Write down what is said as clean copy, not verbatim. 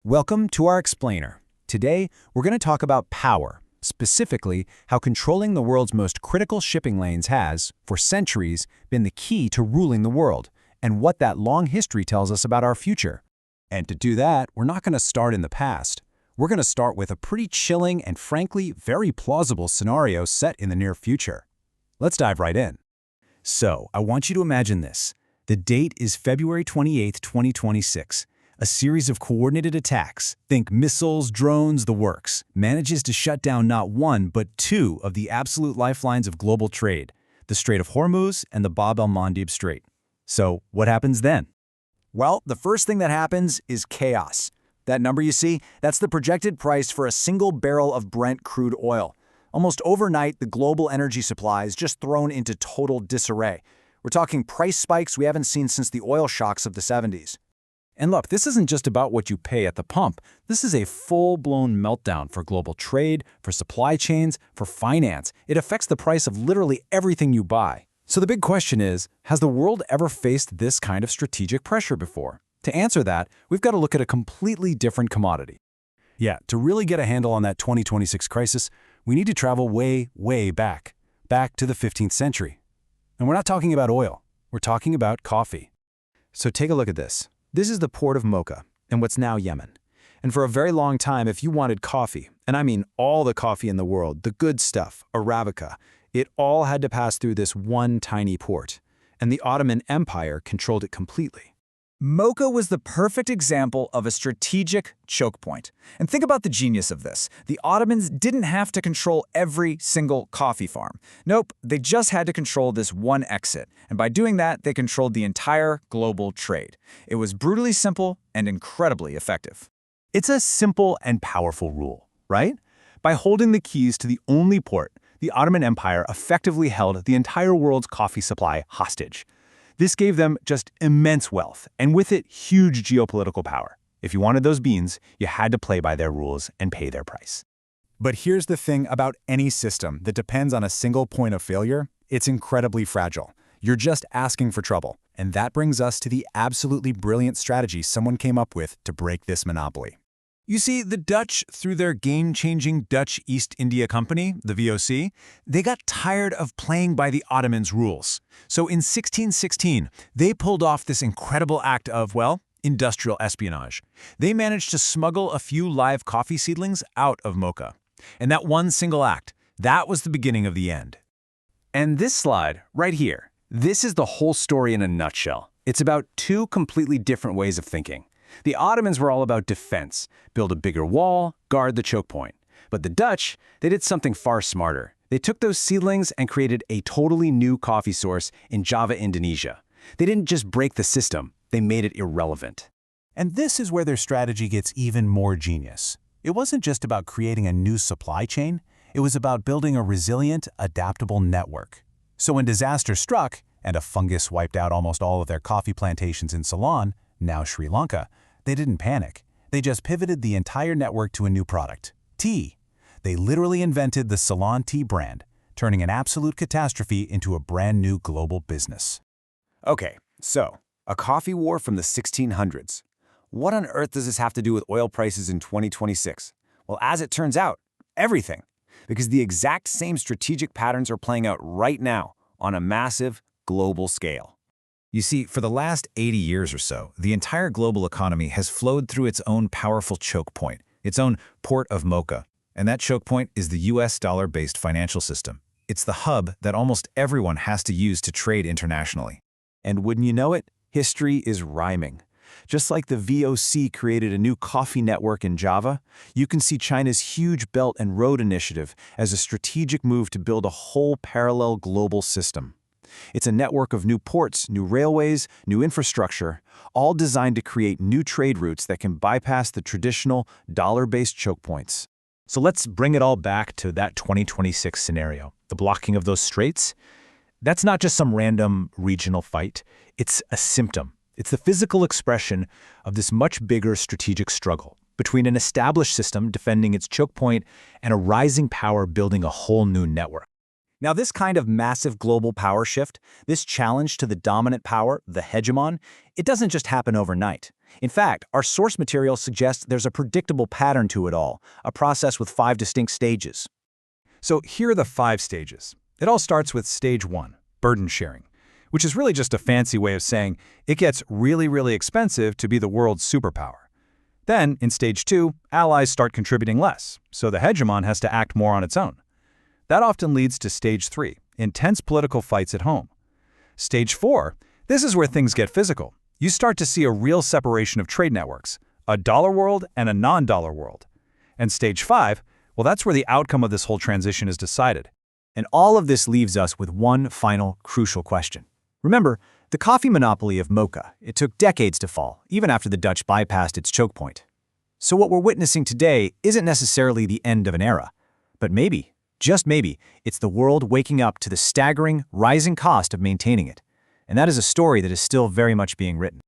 Welcome to our explainer. Today, we're going to talk about power, specifically how controlling the world's most critical shipping lanes has, for centuries, been the key to ruling the world, and what that long history tells us about our future. And to do that, we're not going to start in the past. We're going to start with a pretty chilling and frankly very plausible scenario set in the near future. Let's dive right in. So, I want you to imagine this. The date is February 28, 2026. A series of coordinated attacks, think missiles, drones, the works, manages to shut down not one but two of the absolute lifelines of global trade, the Strait of Hormuz and the Bab el-Mandeb Strait. So what happens then? Well, the first thing that happens is chaos. That number you see, that's the projected price for a single barrel of Brent crude oil. Almost overnight, the global energy supply is just thrown into total disarray. We're talking price spikes we haven't seen since the oil shocks of the 70s. And look, this isn't just about what you pay at the pump. This is a full-blown meltdown for global trade, for supply chains, for finance. It affects the price of literally everything you buy. So the big question is, has the world ever faced this kind of strategic pressure before? To answer that, we've got to look at a completely different commodity. Yeah, to really get a handle on that 2026 crisis, we need to travel way back to the 15th century. And we're not talking about oil. We're talking about coffee. So take a look at this. This is the port of Mocha, in what's now Yemen. And for a very long time, if you wanted coffee, and I mean all the coffee in the world, the good stuff, Arabica, it all had to pass through this one tiny port. And the Ottoman Empire controlled it completely. Mocha was the perfect example of a strategic choke point. And think about the genius of this. The Ottomans didn't have to control every single coffee farm. Nope, they just had to control this one exit. And by doing that, they controlled the entire global trade. It was brutally simple and incredibly effective. It's a simple and powerful rule, right? By holding the keys to the only port, the Ottoman Empire effectively held the entire world's coffee supply hostage. This gave them just immense wealth, and with it, huge geopolitical power. If you wanted those beans, you had to play by their rules and pay their price. But here's the thing about any system that depends on a single point of failure, it's incredibly fragile. You're just asking for trouble. And that brings us to the absolutely brilliant strategy someone came up with to break this monopoly. You see, the Dutch, through their game-changing Dutch East India Company, the VOC, they got tired of playing by the Ottomans' rules. So in 1616, they pulled off this incredible act of, well, industrial espionage. They managed to smuggle a few live coffee seedlings out of Mocha. And that one single act, that was the beginning of the end. And this slide, right here, this is the whole story in a nutshell. It's about two completely different ways of thinking. The Ottomans were all about defense, build a bigger wall, guard the choke point. But the Dutch, they did something far smarter. They took those seedlings and created a totally new coffee source in Java, Indonesia. They didn't just break the system, they made it irrelevant. And this is where their strategy gets even more genius. It wasn't just about creating a new supply chain, it was about building a resilient, adaptable network. So when disaster struck, and a fungus wiped out almost all of their coffee plantations in Ceylon, now Sri Lanka, they didn't panic. They just pivoted the entire network to a new product, tea. They literally invented the Ceylon tea brand, turning an absolute catastrophe into a brand new global business. Okay, so, a coffee war from the 1600s. What on earth does this have to do with oil prices in 2026? Well, as it turns out, everything. Because the exact same strategic patterns are playing out right now on a massive global scale. You see, for the last 80 years or so, the entire global economy has flowed through its own powerful choke point, its own port of Mocha. And that choke point is the US dollar-based financial system. It's the hub that almost everyone has to use to trade internationally. And wouldn't you know it, history is rhyming. Just like the VOC created a new coffee network in Java, you can see China's huge Belt and Road Initiative as a strategic move to build a whole parallel global system. It's a network of new ports, new railways, new infrastructure, all designed to create new trade routes that can bypass the traditional dollar-based choke points. So let's bring it all back to that 2026 scenario. The blocking of those straits? That's not just some random regional fight. It's a symptom. It's the physical expression of this much bigger strategic struggle between an established system defending its choke point and a rising power building a whole new network. Now, this kind of massive global power shift, this challenge to the dominant power, the hegemon, it doesn't just happen overnight. In fact, our source material suggests there's a predictable pattern to it all, a process with 5 distinct stages. So here are the 5 stages. It all starts with stage 1, burden sharing, which is really just a fancy way of saying it gets really, really expensive to be the world's superpower. Then, in stage 2, allies start contributing less, so the hegemon has to act more on its own. That often leads to stage 3, intense political fights at home. Stage 4, this is where things get physical. You start to see a real separation of trade networks, a dollar world and a non-dollar world. And stage 5, well, that's where the outcome of this whole transition is decided. And all of this leaves us with one final crucial question. Remember, the coffee monopoly of Mocha, it took decades to fall, even after the Dutch bypassed its choke point. So what we're witnessing today isn't necessarily the end of an era, but maybe, just maybe, it's the world waking up to the staggering, rising cost of maintaining it. And that is a story that is still very much being written.